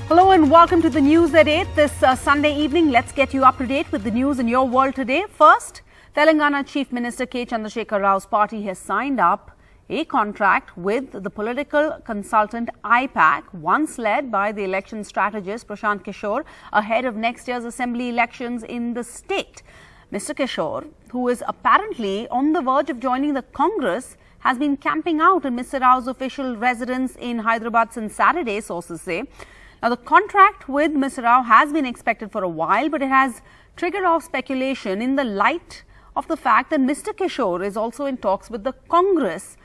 Hello and welcome to the news at 8 this Sunday evening. Let's get you up to date with the news in your world today. First, Telangana Chief Minister K. Chandrashekar Rao's party has signed up a contract with the political consultant I-PAC, once led by the election strategist Prashant Kishor, ahead of next year's assembly elections in the state. Mr. Kishor, who is apparently on the verge of joining the Congress, has been camping out in Mr. Rao's official residence in Hyderabad since Saturday, sources say. Now, the contract with Mr. Rao has been expected for a while, but it has triggered off speculation in the light of the fact that Mr. Kishor is also in talks with the Congress.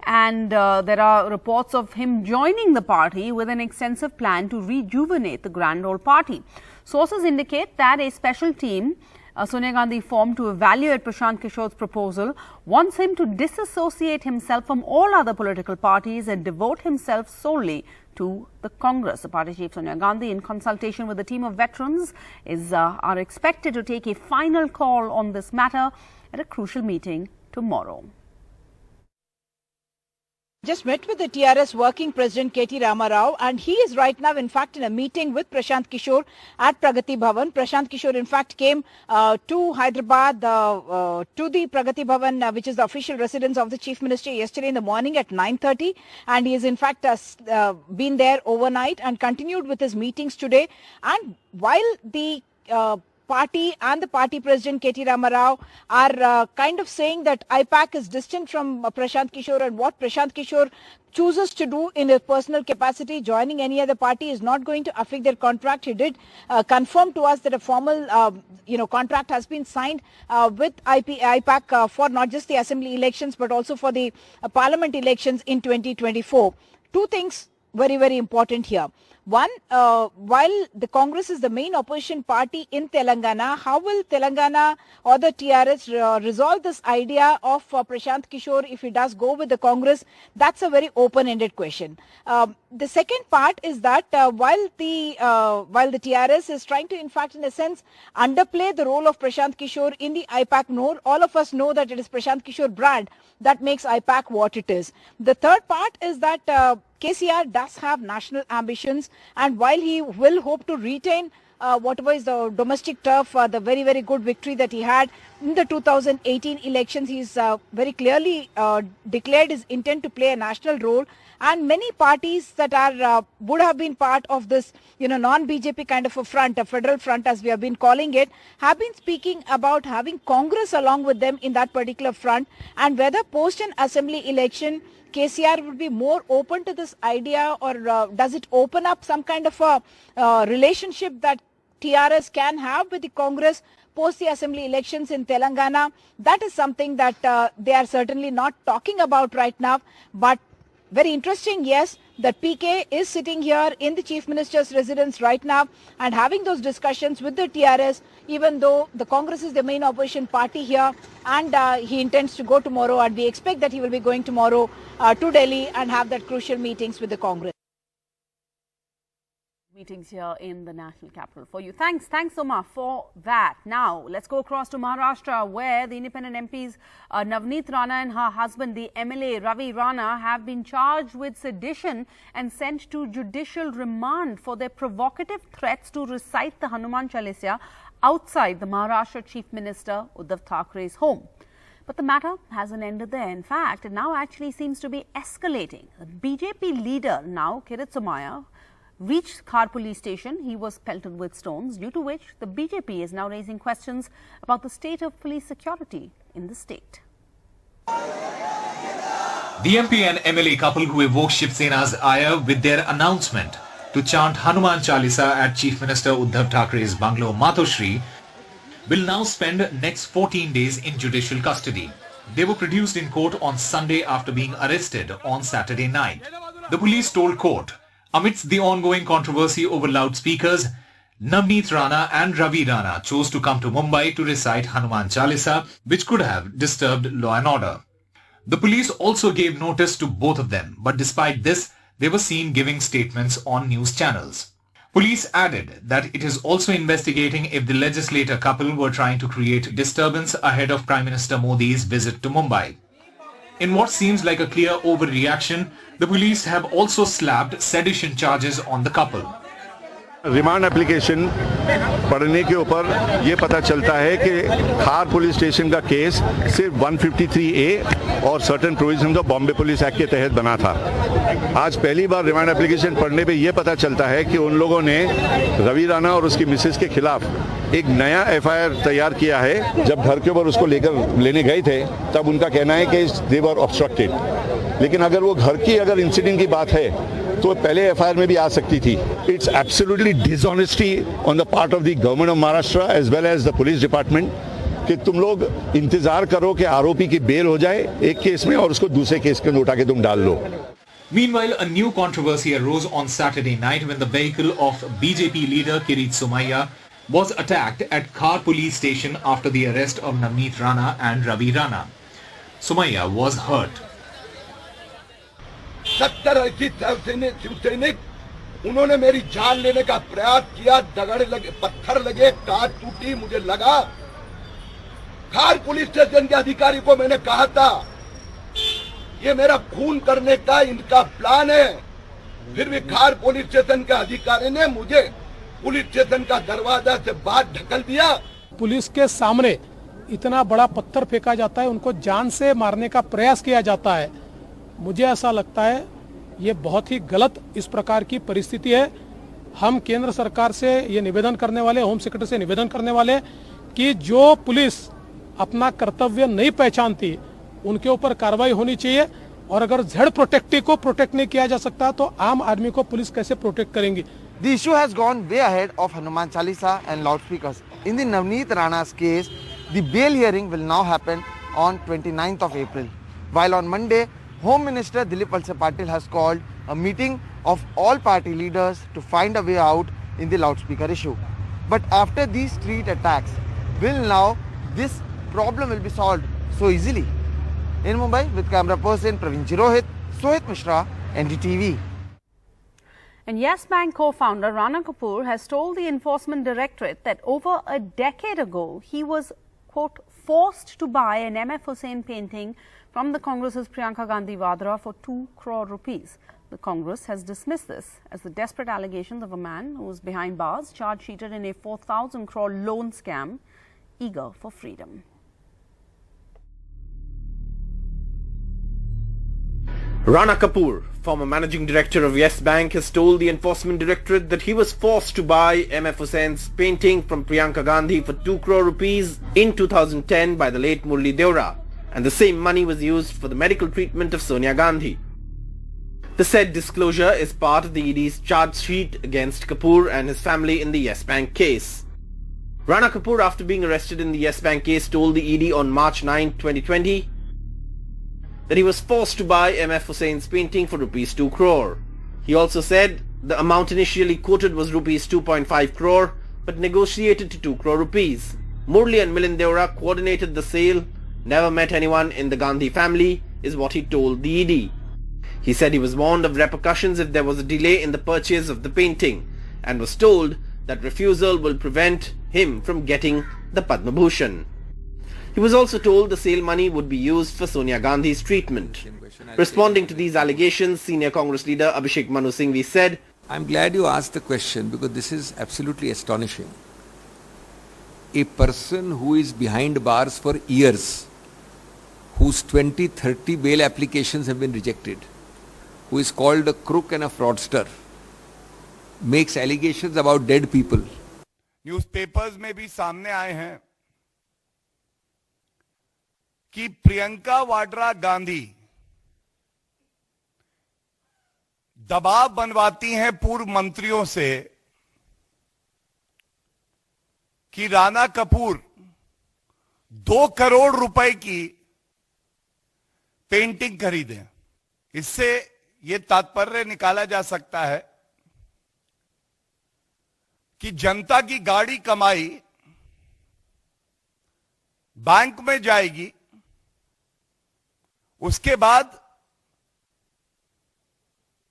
And there are reports of him joining the party with an extensive plan to rejuvenate the Grand Old Party. Sources indicate that a special team Sonia Gandhi formed to evaluate Prashant Kishor's proposal wants him to disassociate himself from all other political parties and devote himself solely to the Congress. The party chief Sonia Gandhi, in consultation with a team of veterans, are expected to take a final call on this matter at a crucial meeting tomorrow. Just met with the TRS working president KT Rama Rao, and he is right now in fact in a meeting with Prashant Kishor at Pragati Bhavan. Prashant Kishor in fact came to Hyderabad to the Pragati Bhavan, which is the official residence of the Chief Minister, yesterday in the morning at 9:30, and he has in fact been there overnight and continued with his meetings today. And while the party and the party president KT Rama Rao are kind of saying that I-PAC is distant from Prashant Kishor, and what Prashant Kishor chooses to do in a personal capacity, joining any other party, is not going to affect their contract. He did confirm to us that a formal contract has been signed with I-PAC for not just the assembly elections but also for the parliament elections in 2024. Two things very, very important here. One, while the Congress is the main opposition party in Telangana, how will Telangana or the TRS resolve this idea of Prashant Kishor if he does go with the Congress? That's a very open-ended question. The second part is that while the TRS is trying to, in fact, in a sense, underplay the role of Prashant Kishor in the I-PAC node, all of us know that it is Prashant Kishor brand that makes I-PAC what it is. The third part is that KCR does have national ambitions, and while he will hope to retain whatever is the domestic turf, the very, very good victory that he had in the 2018 elections, he's very clearly declared his intent to play a national role. And many parties that are would have been part of this, non-BJP kind of a front, a federal front as we have been calling it, have been speaking about having Congress along with them in that particular front, and whether post an assembly election KCR would be more open to this idea, or does it open up some kind of a relationship that TRS can have with the Congress post the assembly elections in Telangana? That is something that they are certainly not talking about right now. But very interesting, yes, that PK is sitting here in the Chief Minister's residence right now and having those discussions with the TRS, even though the Congress is the main opposition party here, and he intends to go tomorrow, and we expect that he will be going tomorrow to Delhi and have that crucial meetings with the Congress. Meetings here in the national capital for you. Thanks, Soma, for that. Now, let's go across to Maharashtra, where the independent MPs Navneet Rana and her husband, the MLA Ravi Rana, have been charged with sedition and sent to judicial remand for their provocative threats to recite the Hanuman Chalisa outside the Maharashtra Chief Minister Uddhav Thakere's home. But the matter hasn't ended there. In fact, it now actually seems to be escalating. The BJP leader now, Kirit Somaiya, reached Khar police station. He was pelted with stones, due to which the BJP is now raising questions about the state of police security in the state. The MP and MLA couple who evoked Shiv Sena's ire with their announcement to chant Hanuman Chalisa at Chief Minister Uddhav Thakere's bungalow Matoshri will now spend next 14 days in judicial custody. They were produced in court on Sunday after being arrested on Saturday night. The police told court, amidst the ongoing controversy over loudspeakers, Navneet Rana and Ravi Rana chose to come to Mumbai to recite Hanuman Chalisa, which could have disturbed law and order. The police also gave notice to both of them, but despite this, they were seen giving statements on news channels. Police added that it is also investigating if the legislator couple were trying to create disturbance ahead of Prime Minister Modi's visit to Mumbai. In what seems like a clear overreaction, the police have also slapped sedition charges on the couple. Remand application पढ़ने के ऊपर ये पता चलता है कि खार police station का केस सिर्फ 153A और certain provision of Bombay police act के तहत बना था। आज पहली बार रिमांड एप्लीकेशन पढ़ने पे ये पता चलता है कि उन लोगों ने रवि राणा और उसकी मिसेस के खिलाफ एक नया FIR तैयार किया है। जब घर के ऊपर उसको लेने गए थे तब उनका कहना है कि दे वर ऑब्स्ट्रक्टेड, लेकिन अगर वो घर की इंसिडेंट की बात है तो पहले FIR में भी आ सकती थी। It's absolutely dishonesty on the part of the government of Maharashtra as well as the police department कि तुम लोग इंतजार करो कि आरोपी की बेल हो जाए एक केस में और उसको दूसरे केस के अंदर उठा के तुम डाल लो। Meanwhile, a new controversy arose on Saturday night when the vehicle of BJP leader Kirit Somaiya was attacked at Khar police station after the arrest of Navneet Rana and Ravi Rana. Somaiya was hurt. 70 ऐसी शिवसैनिक उन्होंने मेरी जान लेने का प्रयास किया, दगड़ लगे, पत्थर लगे, कार टूटी, मुझे लगा। खार पुलिस स्टेशन के अधिकारी को मैंने कहा था ये मेरा खून करने का इनका प्लान है, फिर भी खार पुलिस स्टेशन के अधिकारी ने मुझे पुलिस स्टेशन का दरवाजा से बाहर ढकल दिया। पुलिस के सामने इतना बड़ा पत्थर फेंका जाता है, उनको जान से मारने का प्रयास किया जाता है। मुझे ऐसा लगता है ये बहुत ही गलत इस प्रकार की परिस्थिति है। हम केंद्र सरकार से ये निवेदन करने वाले, होम सेक्रेटरी से निवेदन करने वाले कि जो पुलिस अपना कर्तव्य नहीं पहचानती उनके ऊपर कार्रवाई होनी चाहिए, और अगर जेड प्रोटेक्टी को प्रोटेक्ट नहीं किया जा सकता तो आम आदमी को पुलिस कैसे प्रोटेक्ट करेंगी। The issue has gone way ahead of Hanuman Chalisa and loudspeakers. In the Navneet Rana's case, the bail hearing will now happen on 29th of April. While on Monday, Home Minister Dilip Valse Patil has called a meeting of all party leaders to find a way out in the loudspeaker issue. But after these street attacks, will now this problem will be solved so easily? In Mumbai, with camera person Praveen Jirohit, Sohit Mishra, NDTV. And Yes Bank co-founder Rana Kapoor has told the Enforcement Directorate that over a decade ago, he was, quote, forced to buy an MF Hussain painting from the Congress's Priyanka Gandhi Vadra for 2 crore rupees. The Congress has dismissed this as the desperate allegations of a man who was behind bars, charge-sheeted in a 4,000 crore loan scam, eager for freedom. Rana Kapoor, former managing director of Yes Bank, has told the Enforcement Directorate that he was forced to buy MF Hussain's painting from Priyanka Gandhi for 2 crore rupees in 2010 by the late Murli Deora, and the same money was used for the medical treatment of Sonia Gandhi. The said disclosure is part of the ED's charge sheet against Kapoor and his family in the Yes Bank case. Rana Kapoor, after being arrested in the Yes Bank case, told the ED on March 9, 2020 that he was forced to buy MF Hussein's painting for rupees 2 crore. He also said the amount initially quoted was rupees 2.5 crore but negotiated to 2 crore rupees. Murli and Milind Deora coordinated the sale, never met anyone in the Gandhi family, is what he told the ED. He said he was warned of repercussions if there was a delay in the purchase of the painting and was told that refusal will prevent him from getting the Padma Bhushan. He was also told the sale money would be used for Sonia Gandhi's treatment. Responding to these allegations, senior Congress leader Abhishek Manu Singhvi said, I'm glad you asked the question because this is absolutely astonishing. A person who is behind bars for years, whose 20-30 bail applications have been rejected, who is called a crook and a fraudster, makes allegations about dead people. Newspapers में भी सामने आए हैं कि प्रियंका वाड्रा गांधी दबाव बनवाती हैं पूर्व मंत्रियों से कि राणा कपूर 2 करोड़ रुपए की पेंटिंग खरीदें। इससे यह तात्पर्य निकाला जा सकता है कि जनता की गाड़ी कमाई बैंक में जाएगी, उसके बाद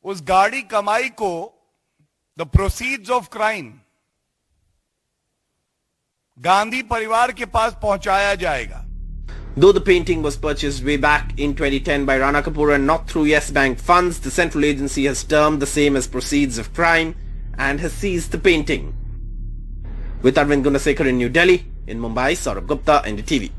उस गाड़ी कमाई को the proceeds of crime Gandhi परिवार के पास पहुंचाया जाएगा. Though the painting was purchased way back in 2010 by Rana Kapoor and not through Yes Bank funds, the central agency has termed the same as proceeds of crime and has seized the painting. With Arvind Gunasekar in New Delhi, in Mumbai, Saurabh Gupta, NDTV.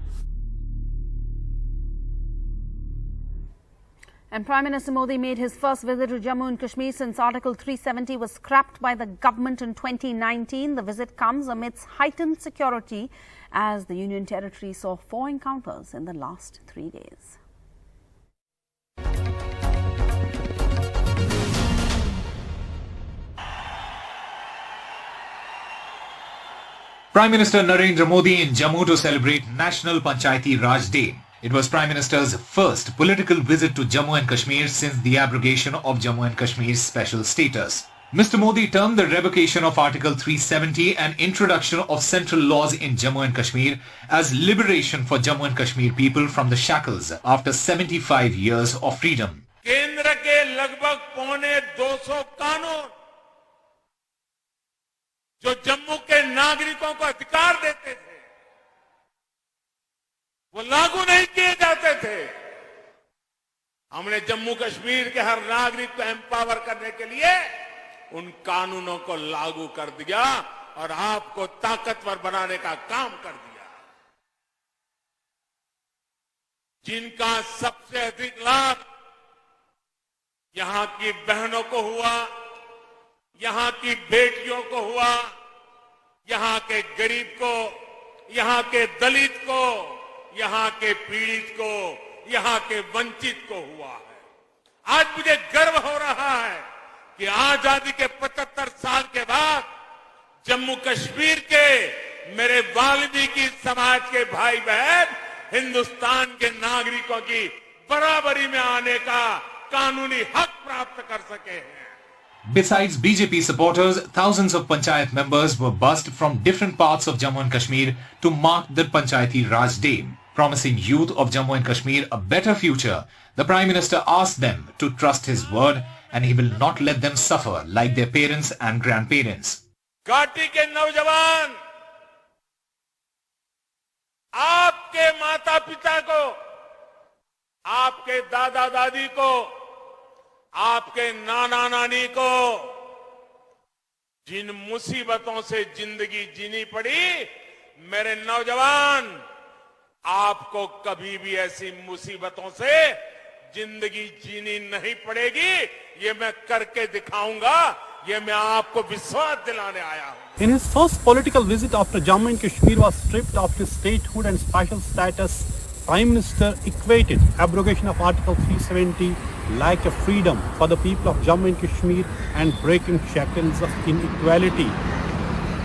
And Prime Minister Modi made his first visit to Jammu and Kashmir since Article 370 was scrapped by the government in 2019. The visit comes amidst heightened security as the Union Territory saw 4 encounters in the last 3 days. Prime Minister Narendra Modi in Jammu to celebrate National Panchayati Raj Day. It was Prime Minister's first political visit to Jammu and Kashmir since the abrogation of Jammu and Kashmir's special status. Mr. Modi termed the revocation of Article 370 and introduction of central laws in Jammu and Kashmir as liberation for Jammu and Kashmir people from the shackles after 75 years of freedom. केंद्र के लगभग 250 कानून जो जम्मू के नागरिकों को अधिकार देते थे वो लागू नहीं किए जाते थे। हमने जम्मू कश्मीर के हर नागरिक को एम्पावर करने के लिए उन कानूनों को लागू कर दिया और आपको ताकतवर बनाने का काम कर दिया। जिनका सबसे अधिक लाभ यहां की बहनों को हुआ, यहां की बेटियों को हुआ, यहां के गरीब को, यहां के दलित को, यहां के पीड़ित को, यहां के वंचित को हुआ है। आज मुझे गर्व हो रहा है कि आजादी के 75 साल के बाद जम्मू कश्मीर के मेरे वाल्मीकि समाज के भाई बहन हिंदुस्तान के नागरिकों की बराबरी में आने का कानूनी हक प्राप्त कर सके हैं। Besides BJP supporters, thousands of Panchayat members were bussed from different parts of Jammu and Kashmir to mark the Panchayati Raj Day. Promising youth of Jammu and Kashmir a better future, the Prime Minister asked them to trust his word and he will not let them suffer like their parents and grandparents. घाटी के नौजवान आपके माता पिता को, आपके दादा दादी को, आपके नाना नानी को जिन मुसीबतों से जिंदगी जीनी पड़ी, मेरे नौजवान आपको कभी भी ऐसी मुसीबतों से जिंदगी जीनी नहीं पड़ेगी। ये मैं करके दिखाऊंगा, ये मैं आपको विश्वास दिलाने आया हूं। In his first political visit after Jammu and Kashmir was stripped of his statehood and special status, Prime Minister equated abrogation of Article 370 like a freedom for the people of Jammu and Kashmir and breaking shackles of inequality.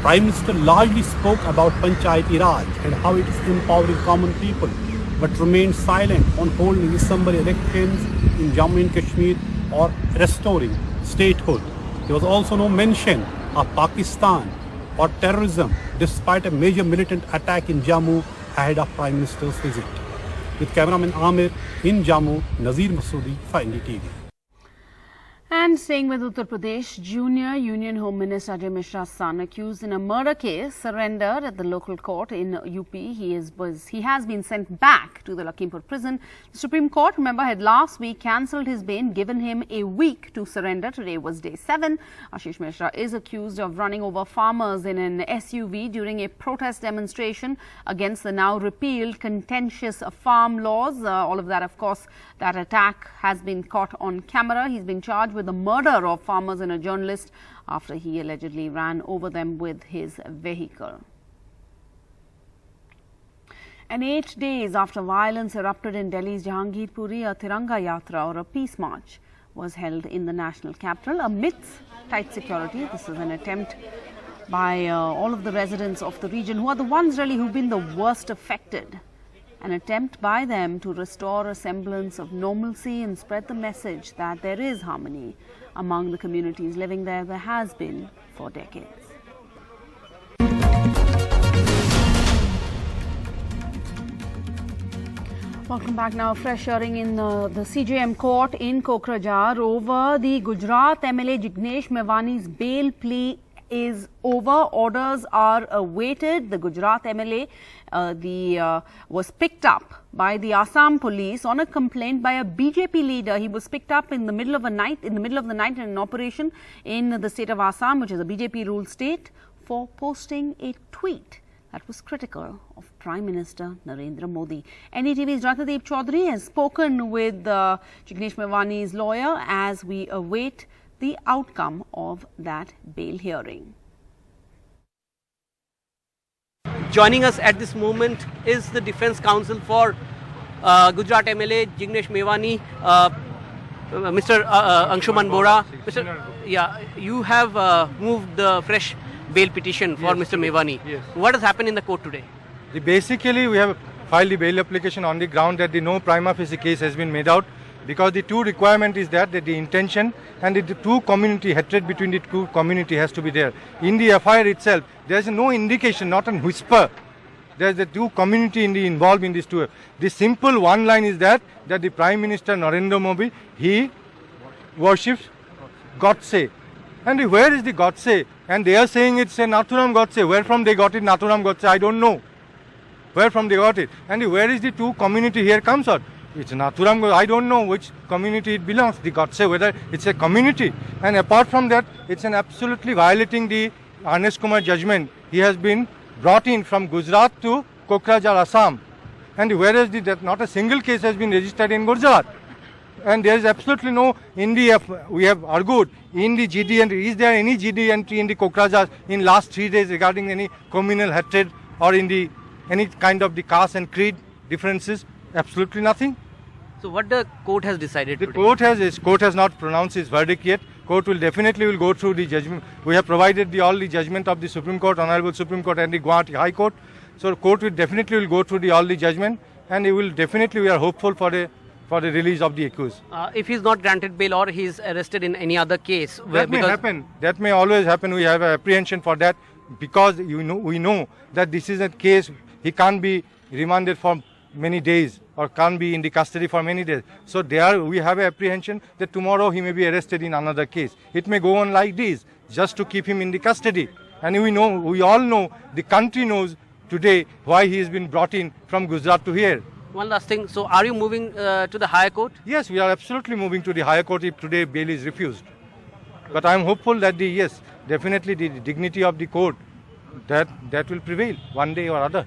Prime Minister largely spoke about Panchayati Raj and how it is empowering common people, but remained silent on holding assembly elections in Jammu and Kashmir or restoring statehood. There was also no mention of Pakistan or terrorism despite a major militant attack in Jammu ahead of Prime Minister's visit. With cameraman Amir in Jammu, Nazir Masoodi for NDTV. And staying with Uttar Pradesh, Junior Union Home Minister Ajay Mishra's son, accused in a murder case, surrendered at the local court in UP. He has been sent back to the Lakhimpur prison. The Supreme Court, remember, had last week cancelled his bail, given him a week to surrender. Today was day 7. Ashish Mishra is accused of running over farmers in an SUV during a protest demonstration against the now repealed contentious farm laws. All of that, of course, that attack has been caught on camera. He's been charged with the murder of farmers and a journalist after he allegedly ran over them with his vehicle. And 8 days after violence erupted in Delhi's Jahangirpuri, a Tiranga Yatra or a peace march was held in the national capital amidst tight security. This is an attempt by all of the residents of the region, who are the ones really who've been the worst affected. An attempt by them to restore a semblance of normalcy and spread the message that there is harmony among the communities living there. There has been for decades. Welcome back now. Fresh hearing in the CJM court in Kokrajhar over the Gujarat MLA Jignesh Mewanis bail plea is over. Orders are awaited. The Gujarat MLA was picked up by the Assam police on a complaint by a BJP leader. He was picked up in the middle of the night in an operation in the state of Assam, which is a BJP-ruled state, for posting a tweet that was critical of Prime Minister Narendra Modi. NDTV's Rathadeep Chaudhary has spoken with Jignesh Mewanis' lawyer as we await the outcome of that bail hearing. Joining us at this moment is the Defence Counsel for Gujarat MLA Jignesh Mewanis, Mr. Anshuman Bora. You have moved the fresh bail petition for Mr. Mewanis. Yes. What has happened in the court today? Basically, we have filed the bail application on the ground that the no prima facie case has been made out, because the two requirement is that the intention and the two community hatred between the two community has to be there. In the FIR itself, there is no indication, not a whisper. There is the two community involved in these two. The simple one line is that the Prime Minister Narendra Modi, he worships Godse. And where is the Godse? And they are saying it's a Nathuram Godse. Where from they got it, Nathuram Godse? I don't know. Where from they got it? And where is the two community here comes out? It's Nathuram Godse. I don't know which community it belongs. The Godse, whether it's a community. And apart from that, it's an absolutely violating the Arnes Kumar judgment. He has been brought in from Gujarat to Kokrajhar, Assam. And whereas not a single case has been registered in Gujarat. And there is absolutely no, we have argued, in the GD entry, is there any GD entry in the Kokrajhar in last 3 days regarding any communal hatred or in any kind of the caste and creed differences? Absolutely nothing. So what the court has decided The today? court has not pronounced its verdict yet. Court will definitely go through the judgment. We have provided all the judgment of the Supreme Court, Honorable Supreme Court and the Guwahati High Court. So court will definitely go through all the judgment, and we are hopeful for the release of the accused. If he is not granted bail or he is arrested in any other case, that may happen. That may always happen. We have an apprehension for that, because we know that this is a case he can't be remanded for many days or can't be in the custody for many days. So we have an apprehension that tomorrow he may be arrested in another case. It may go on like this just to keep him in the custody. And we all know, the country knows today why he has been brought in from Gujarat to here. One last thing. So are you moving to the higher court? Yes, we are absolutely moving to the higher court if today bail is refused. But I am hopeful that definitely the dignity of the court that will prevail one day or other.